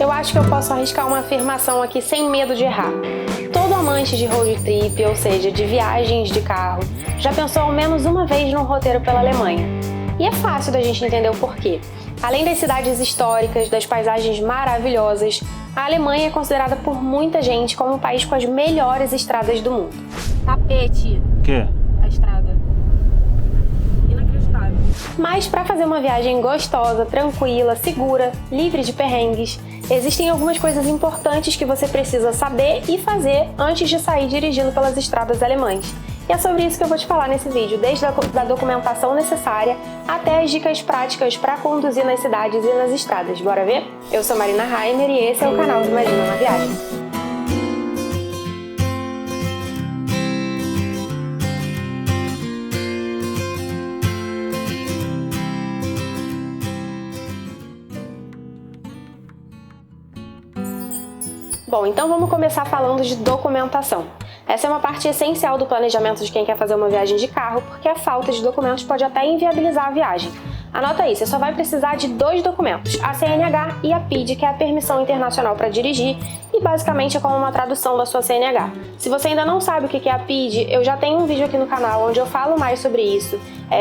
Eu acho que eu posso arriscar uma afirmação aqui sem medo de errar. Todo amante de road trip, ou seja, de viagens de carro, já pensou ao menos uma vez num roteiro pela Alemanha. E é fácil da gente entender o porquê. Além das cidades históricas, das paisagens maravilhosas, a Alemanha é considerada por muita gente como o país com as melhores estradas do mundo. Tapete. Quê? A estrada. Inacreditável. Mas para fazer uma viagem gostosa, tranquila, segura, livre de perrengues, existem algumas coisas importantes que você precisa saber e fazer antes de sair dirigindo pelas estradas alemãs. E é sobre isso que eu vou te falar nesse vídeo, desde a documentação necessária até as dicas práticas para conduzir nas cidades e nas estradas. Bora ver? Eu sou Marina Heimer e esse é o canal do Imagina uma Viagem. Bom, então vamos começar falando de documentação. Essa é uma parte essencial do planejamento de quem quer fazer uma viagem de carro, porque a falta de documentos pode até inviabilizar a viagem. Anota aí, você só vai precisar de 2 documentos, a CNH e a PID, que é a Permissão Internacional para Dirigir, e basicamente é como uma tradução da sua CNH. Se você ainda não sabe o que é a PID, eu já tenho um vídeo aqui no canal onde eu falo mais sobre isso,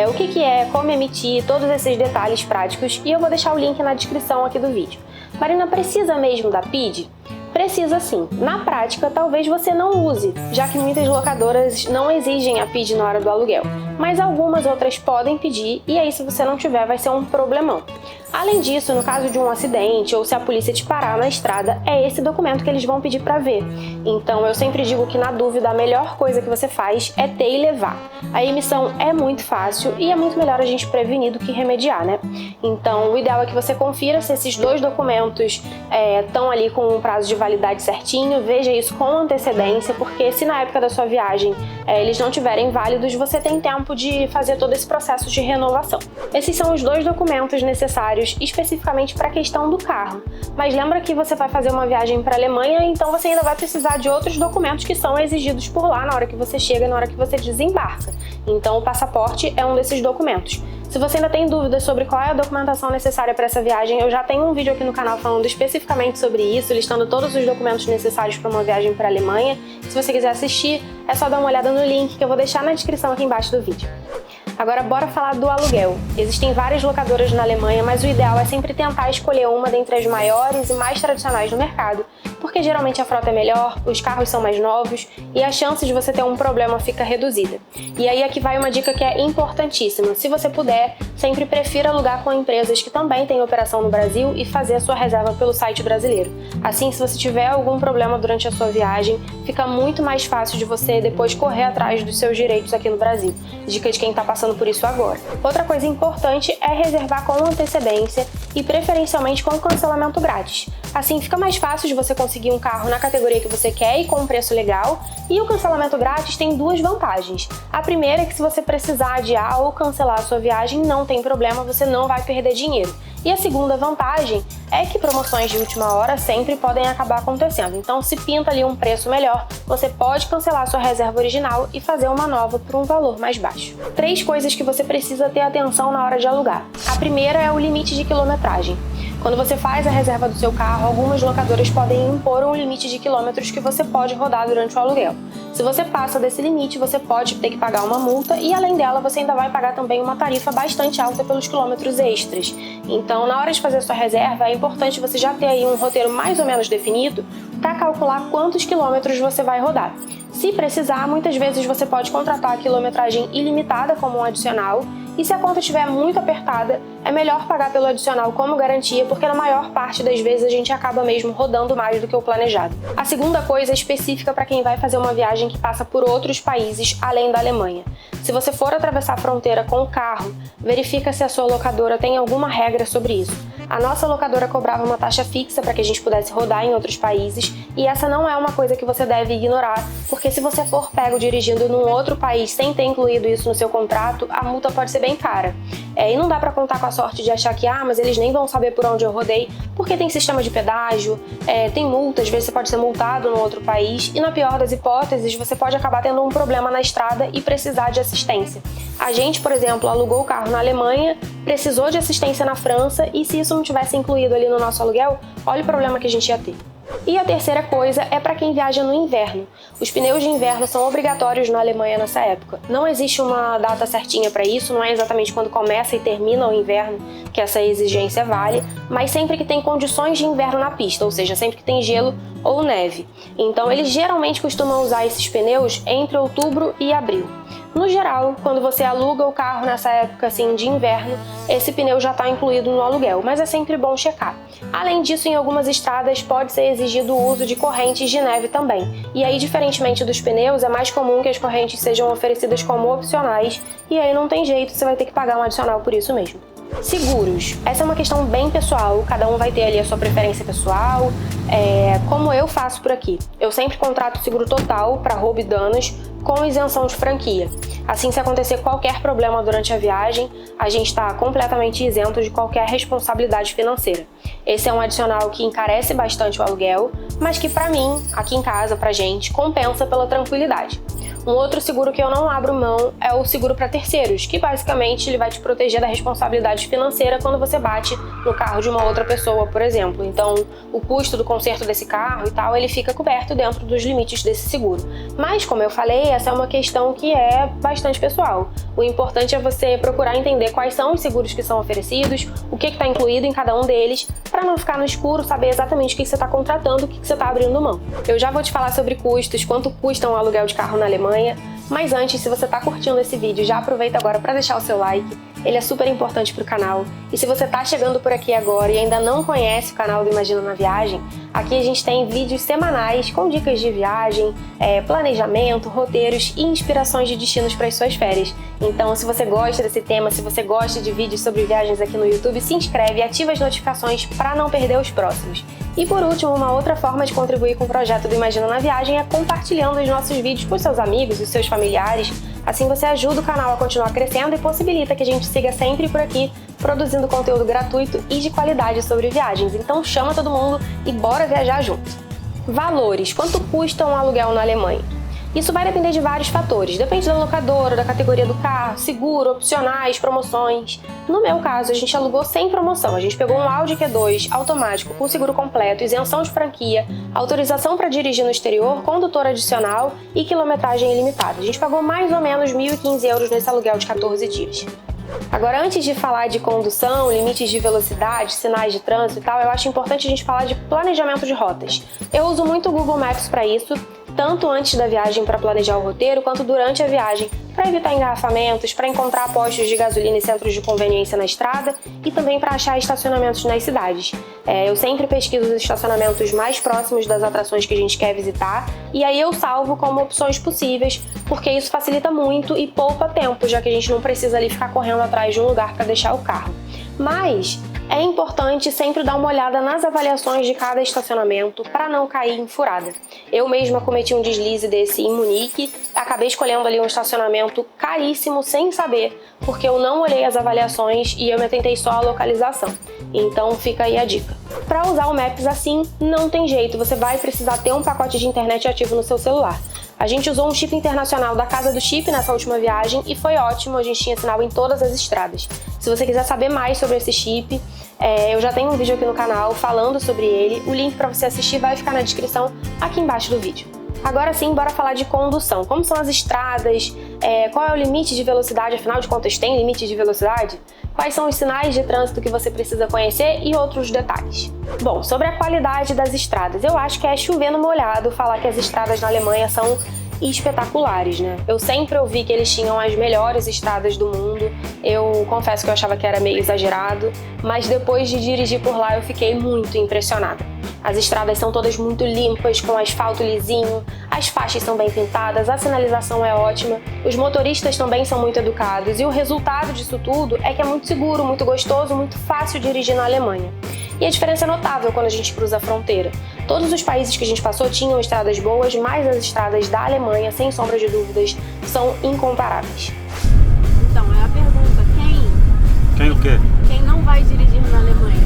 o que é, como emitir, todos esses detalhes práticos, e eu vou deixar o link na descrição aqui do vídeo. Marina, precisa mesmo da PID? Precisa sim. Na prática, talvez você não use, já que muitas locadoras não exigem a PID na hora do aluguel, mas algumas outras podem pedir e aí se você não tiver vai ser um problemão. Além disso, no caso de um acidente ou se a polícia te parar na estrada, é esse documento que eles vão pedir para ver. Então eu sempre digo que na dúvida a melhor coisa que você faz é ter e levar. A emissão é muito fácil e é muito melhor a gente prevenir do que remediar, né? Então o ideal é que você confira se esses 2 documentos estão ali com um prazo de validade certinho, veja isso com antecedência, porque se na época da sua viagem eles não tiverem válidos, você tem tempo de fazer todo esse processo de renovação. Esses são os 2 documentos necessários especificamente para a questão do carro. Mas lembra que você vai fazer uma viagem para a Alemanha, então você ainda vai precisar de outros documentos que são exigidos por lá na hora que você chega e na hora que você desembarca. Então o passaporte é um desses documentos. Se você ainda tem dúvidas sobre qual é a documentação necessária para essa viagem, eu já tenho um vídeo aqui no canal falando especificamente sobre isso, listando todos os documentos necessários para uma viagem para a Alemanha. Se você quiser assistir, é só dar uma olhada no link que eu vou deixar na descrição aqui embaixo do vídeo. Agora bora falar do aluguel. Existem várias locadoras na Alemanha, mas o ideal é sempre tentar escolher uma dentre as maiores e mais tradicionais do mercado, porque geralmente a frota é melhor, os carros são mais novos e a chance de você ter um problema fica reduzida. E aí aqui vai uma dica que é importantíssima. Se você puder, sempre prefira alugar com empresas que também têm operação no Brasil e fazer a sua reserva pelo site brasileiro. Assim, se você tiver algum problema durante a sua viagem, fica muito mais fácil de você depois correr atrás dos seus direitos aqui no Brasil. Dica de quem está passando por isso agora. Outra coisa importante é reservar com antecedência e preferencialmente com cancelamento grátis. Assim fica mais fácil de você conseguir um carro na categoria que você quer e com um preço legal, e o cancelamento grátis tem 2 vantagens. A primeira é que se você precisar adiar ou cancelar a sua viagem, não tem problema, você não vai perder dinheiro. E a segunda vantagem é que promoções de última hora sempre podem acabar acontecendo. Então, se pinta ali um preço melhor, você pode cancelar a sua reserva original e fazer uma nova por um valor mais baixo. 3 coisas que você precisa ter atenção na hora de alugar. A primeira é o limite de quilometragem. Quando você faz a reserva do seu carro, algumas locadoras podem impor um limite de quilômetros que você pode rodar durante o aluguel. Se você passa desse limite, você pode ter que pagar uma multa e, além dela, você ainda vai pagar também uma tarifa bastante alta pelos quilômetros extras. Então, na hora de fazer a sua reserva, é importante você já ter aí um roteiro mais ou menos definido para calcular quantos quilômetros você vai rodar. Se precisar, muitas vezes você pode contratar a quilometragem ilimitada como um adicional, e se a conta estiver muito apertada, é melhor pagar pelo adicional como garantia, porque na maior parte das vezes a gente acaba mesmo rodando mais do que o planejado. A segunda coisa é específica para quem vai fazer uma viagem que passa por outros países além da Alemanha. Se você for atravessar a fronteira com o carro, verifica se a sua locadora tem alguma regra sobre isso. A nossa locadora cobrava uma taxa fixa para que a gente pudesse rodar em outros países, e essa não é uma coisa que você deve ignorar, porque se você for pego dirigindo num outro país sem ter incluído isso no seu contrato, a multa pode ser bem cara. E não dá para contar com a sorte de achar que, mas eles nem vão saber por onde eu rodei, porque tem sistema de pedágio, tem multa, às vezes você pode ser multado no outro país, e na pior das hipóteses, você pode acabar tendo um problema na estrada e precisar de assistência. A gente, por exemplo, alugou o carro na Alemanha, precisou de assistência na França e se isso não tivesse incluído ali no nosso aluguel, olha o problema que a gente ia ter. E a terceira coisa é para quem viaja no inverno. Os pneus de inverno são obrigatórios na Alemanha nessa época. Não existe uma data certinha para isso, não é exatamente quando começa e termina o inverno que essa exigência vale, mas sempre que tem condições de inverno na pista, ou seja, sempre que tem gelo ou neve. Então eles geralmente costumam usar esses pneus entre outubro e abril. No geral, quando você aluga o carro nessa época assim de inverno, esse pneu já está incluído no aluguel, mas é sempre bom checar. Além disso, em algumas estradas pode ser exigido o uso de correntes de neve também. E aí, diferentemente dos pneus, é mais comum que as correntes sejam oferecidas como opcionais, e aí não tem jeito, você vai ter que pagar um adicional por isso mesmo. Seguros. Essa é uma questão bem pessoal, cada um vai ter ali a sua preferência pessoal. Como eu faço por aqui? Eu sempre contrato seguro total para roubo e danos com isenção de franquia. Assim, se acontecer qualquer problema durante a viagem, a gente está completamente isento de qualquer responsabilidade financeira. Esse é um adicional que encarece bastante o aluguel, mas que para mim, aqui em casa, pra gente, compensa pela tranquilidade. Um outro seguro que eu não abro mão é o seguro para terceiros, que basicamente ele vai te proteger da responsabilidade financeira quando você bate no carro de uma outra pessoa, por exemplo. Então, o custo do conserto desse carro e tal, ele fica coberto dentro dos limites desse seguro. Mas, como eu falei, essa é uma questão que é bastante pessoal. O importante é você procurar entender quais são os seguros que são oferecidos, o que está incluído em cada um deles, para não ficar no escuro, saber exatamente o que você está contratando, o que você está abrindo mão. Eu já vou te falar sobre custos, quanto custa um aluguel de carro na Alemanha, mas antes, se você está curtindo esse vídeo, já aproveita agora para deixar o seu like, ele é super importante para o canal. E se você está chegando por aqui agora e ainda não conhece o canal do Imagina na Viagem, aqui a gente tem vídeos semanais com dicas de viagem, planejamento, roteiros e inspirações de destinos para as suas férias. Então, se você gosta desse tema, se você gosta de vídeos sobre viagens aqui no YouTube, se inscreve e ativa as notificações para não perder os próximos. E por último, uma outra forma de contribuir com o projeto do Imagina na Viagem é compartilhando os nossos vídeos com seus amigos e seus familiares. Assim você ajuda o canal a continuar crescendo e possibilita que a gente siga sempre por aqui, produzindo conteúdo gratuito e de qualidade sobre viagens. Então chama todo mundo e bora viajar junto! Valores. Quanto custa um aluguel na Alemanha? Isso vai depender de vários fatores, depende da locadora, da categoria do carro, seguro, opcionais, promoções. No meu caso, a gente alugou sem promoção, a gente pegou um Audi Q2 automático com seguro completo, isenção de franquia, autorização para dirigir no exterior, condutor adicional e quilometragem ilimitada. A gente pagou mais ou menos 1.015 euros nesse aluguel de 14 dias. Agora, antes de falar de condução, limites de velocidade, sinais de trânsito e tal, eu acho importante a gente falar de planejamento de rotas. Eu uso muito o Google Maps para isso, tanto antes da viagem para planejar o roteiro, quanto durante a viagem, para evitar engarrafamentos, para encontrar postos de gasolina e centros de conveniência na estrada e também para achar estacionamentos nas cidades. Eu sempre pesquiso os estacionamentos mais próximos das atrações que a gente quer visitar e aí eu salvo como opções possíveis, porque isso facilita muito e poupa tempo, já que a gente não precisa ali ficar correndo atrás de um lugar para deixar o carro. Mas é importante sempre dar uma olhada nas avaliações de cada estacionamento para não cair em furada. Eu mesma cometi um deslize desse em Munique, acabei escolhendo ali um estacionamento caríssimo sem saber, porque eu não olhei as avaliações e eu me atentei só à localização. Então fica aí a dica. Para usar o Maps assim, não tem jeito, você vai precisar ter um pacote de internet ativo no seu celular. A gente usou um chip internacional da Casa do Chip nessa última viagem e foi ótimo, a gente tinha sinal em todas as estradas. Se você quiser saber mais sobre esse chip, eu já tenho um vídeo aqui no canal falando sobre ele, o link para você assistir vai ficar na descrição aqui embaixo do vídeo. Agora sim, bora falar de condução. Como são as estradas, qual é o limite de velocidade, afinal de contas tem limite de velocidade? Quais são os sinais de trânsito que você precisa conhecer e outros detalhes. Bom, sobre a qualidade das estradas, eu acho que é chover no molhado falar que as estradas na Alemanha são espetaculares, né? Eu sempre ouvi que eles tinham as melhores estradas do mundo, eu confesso que eu achava que era meio exagerado, mas depois de dirigir por lá eu fiquei muito impressionada. As estradas são todas muito limpas, com asfalto lisinho, as faixas são bem pintadas, a sinalização é ótima, os motoristas também são muito educados e o resultado disso tudo é que é muito seguro, muito gostoso, muito fácil dirigir na Alemanha. E a diferença é notável quando a gente cruza a fronteira. Todos os países que a gente passou tinham estradas boas, mas as estradas da Alemanha, sem sombra de dúvidas, são incomparáveis. Então, é a pergunta, Quem o quê? quem não vai dirigir na Alemanha?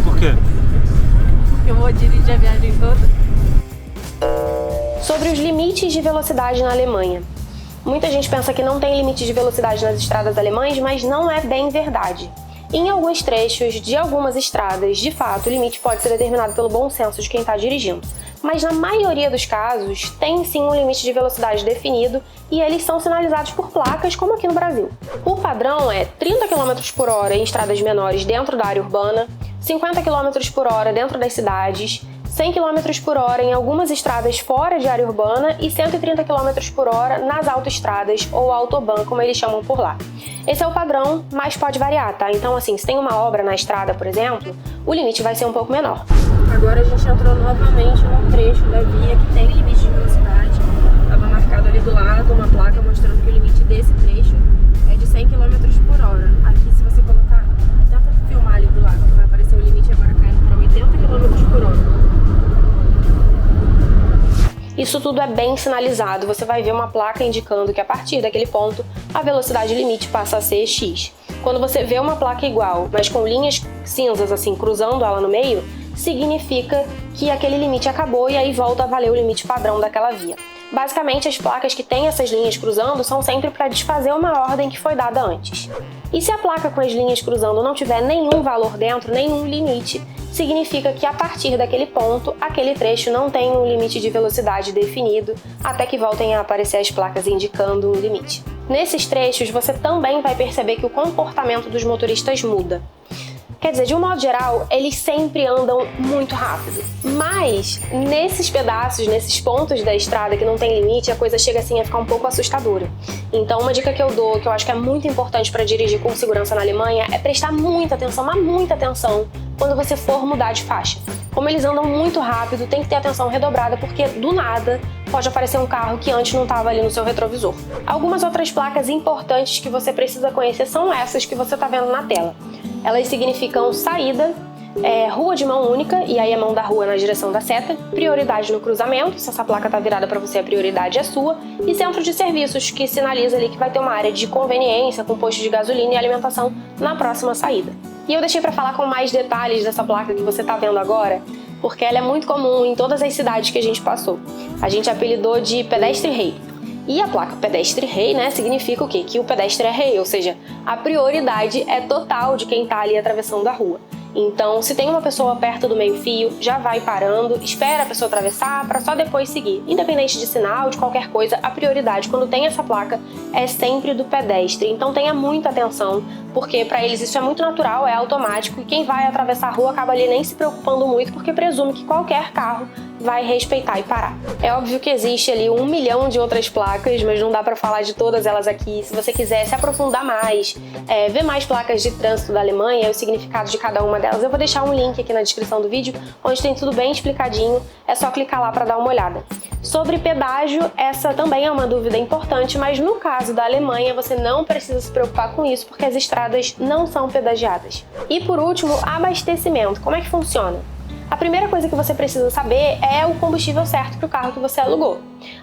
Por quê? Porque eu vou dirigir a viagem toda. Sobre os limites de velocidade na Alemanha. Muita gente pensa que não tem limite de velocidade nas estradas alemãs, mas não é bem verdade. Em alguns trechos de algumas estradas, de fato, o limite pode ser determinado pelo bom senso de quem está dirigindo. Mas na maioria dos casos, tem sim um limite de velocidade definido e eles são sinalizados por placas, como aqui no Brasil. O padrão é 30 km por hora em estradas menores dentro da área urbana, 50 km por hora dentro das cidades, 100 km por hora em algumas estradas fora de área urbana e 130 km por hora nas autoestradas ou autobahn, como eles chamam por lá. Esse é o padrão, mas pode variar, tá? Então, assim, se tem uma obra na estrada, por exemplo, o limite vai ser um pouco menor. Agora a gente entrou novamente num trecho da via que tem limite de velocidade. Estava marcado ali do lado uma placa mostrando que o limite desse trecho é de 100 km por hora. Aqui, se você colocar, tenta filmar ali do lado, vai aparecer o limite agora caindo para 80 km por hora. Isso tudo é bem sinalizado, você vai ver uma placa indicando que a partir daquele ponto a velocidade limite passa a ser X. Quando você vê uma placa igual, mas com linhas cinzas assim cruzando ela no meio, significa que aquele limite acabou e aí volta a valer o limite padrão daquela via. Basicamente, as placas que têm essas linhas cruzando são sempre para desfazer uma ordem que foi dada antes. E se a placa com as linhas cruzando não tiver nenhum valor dentro, nenhum limite, significa que a partir daquele ponto, aquele trecho não tem um limite de velocidade definido, até que voltem a aparecer as placas indicando um limite. Nesses trechos, você também vai perceber que o comportamento dos motoristas muda. Quer dizer, de um modo geral, eles sempre andam muito rápido. Mas, nesses pedaços, nesses pontos da estrada que não tem limite, a coisa chega assim a ficar um pouco assustadora. Então, uma dica que eu dou, que eu acho que é muito importante para dirigir com segurança na Alemanha, é prestar muita atenção, mas muita atenção, quando você for mudar de faixa. Como eles andam muito rápido, tem que ter atenção redobrada, porque do nada pode aparecer um carro que antes não estava ali no seu retrovisor. Algumas outras placas importantes que você precisa conhecer são essas que você está vendo na tela. Elas significam saída, rua de mão única, e aí a mão da rua na direção da seta, prioridade no cruzamento, se essa placa está virada para você, a prioridade é sua, e centro de serviços, que sinaliza ali que vai ter uma área de conveniência com posto de gasolina e alimentação na próxima saída. E eu deixei para falar com mais detalhes dessa placa que você está vendo agora, porque ela é muito comum em todas as cidades que a gente passou. A gente apelidou de pedestre rei. E a placa pedestre rei, né, significa o quê? Que o pedestre é rei, ou seja, a prioridade é total de quem está ali atravessando a rua. Então, se tem uma pessoa perto do meio-fio, já vai parando, espera a pessoa atravessar para só depois seguir. Independente de sinal, de qualquer coisa, a prioridade quando tem essa placa é sempre do pedestre. Então tenha muita atenção, porque para eles isso é muito natural, é automático, e quem vai atravessar a rua acaba ali nem se preocupando muito, porque presume que qualquer carro vai respeitar e parar. É óbvio que existe ali 1 milhão de outras placas, mas não dá para falar de todas elas aqui. Se você quiser se aprofundar mais, ver mais placas de trânsito da Alemanha e o significado de cada uma delas, eu vou deixar um link aqui na descrição do vídeo, onde tem tudo bem explicadinho, é só clicar lá para dar uma olhada. Sobre pedágio, essa também é uma dúvida importante, mas no caso da Alemanha você não precisa se preocupar com isso, porque as estradas não são pedagiadas. E por último, abastecimento. Como é que funciona? A primeira coisa que você precisa saber é o combustível certo para o carro que você alugou.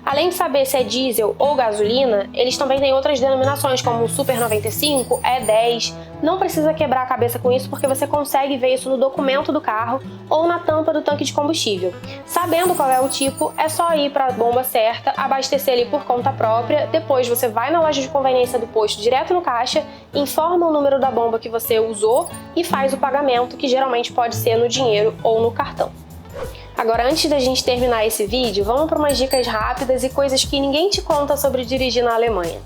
Além de saber se é diesel ou gasolina, eles também têm outras denominações, como Super 95, E10. Não precisa quebrar a cabeça com isso, porque você consegue ver isso no documento do carro ou na tampa do tanque de combustível. Sabendo qual é o tipo, é só ir para a bomba certa, abastecer ali por conta própria, depois você vai na loja de conveniência do posto direto no caixa, informa o número da bomba que você usou e faz o pagamento, que geralmente pode ser no dinheiro ou no cartão. Agora, antes da gente terminar esse vídeo, vamos para umas dicas rápidas e coisas que ninguém te conta sobre dirigir na Alemanha.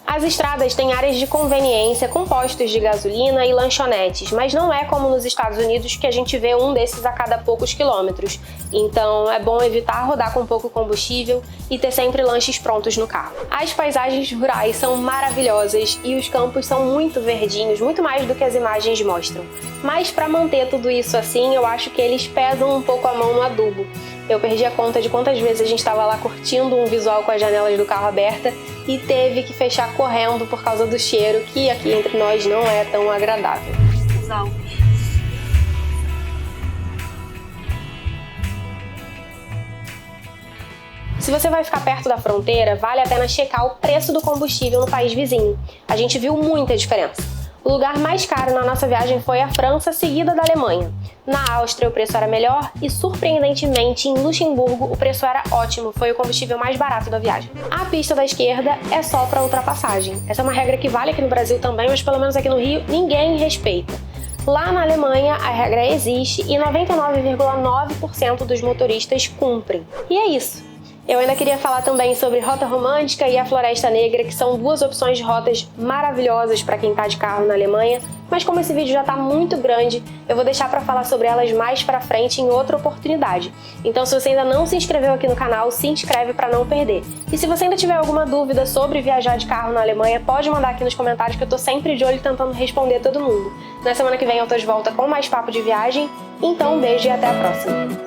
As estradas têm áreas de conveniência com postos de gasolina e lanchonetes, mas não é como nos Estados Unidos, que a gente vê um desses a cada poucos quilômetros. Então é bom evitar rodar com pouco combustível e ter sempre lanches prontos no carro. As paisagens rurais são maravilhosas e os campos são muito verdinhos, muito mais do que as imagens mostram. Mas para manter tudo isso assim, eu acho que eles pesam um pouco a mão no adubo. Eu perdi a conta de quantas vezes a gente estava lá curtindo um visual com as janelas do carro aberta e teve que fechar correndo por causa do cheiro, que aqui entre nós não é tão agradável. Os Alpes. Se você vai ficar perto da fronteira, vale a pena checar o preço do combustível no país vizinho. A gente viu muita diferença. O lugar mais caro na nossa viagem foi a França, seguida da Alemanha. Na Áustria o preço era melhor e, surpreendentemente, em Luxemburgo o preço era ótimo, foi o combustível mais barato da viagem. A pista da esquerda é só para ultrapassagem. Essa é uma regra que vale aqui no Brasil também, mas pelo menos aqui no Rio ninguém respeita. Lá na Alemanha a regra existe e 99,9% dos motoristas cumprem. E é isso. Eu ainda queria falar também sobre Rota Romântica e a Floresta Negra, que são duas opções de rotas maravilhosas para quem está de carro na Alemanha, mas como esse vídeo já está muito grande, eu vou deixar para falar sobre elas mais para frente em outra oportunidade. Então se você ainda não se inscreveu aqui no canal, se inscreve para não perder. E se você ainda tiver alguma dúvida sobre viajar de carro na Alemanha, pode mandar aqui nos comentários que eu tô sempre de olho tentando responder todo mundo. Na semana que vem eu tô de volta com mais papo de viagem, então um beijo e até a próxima!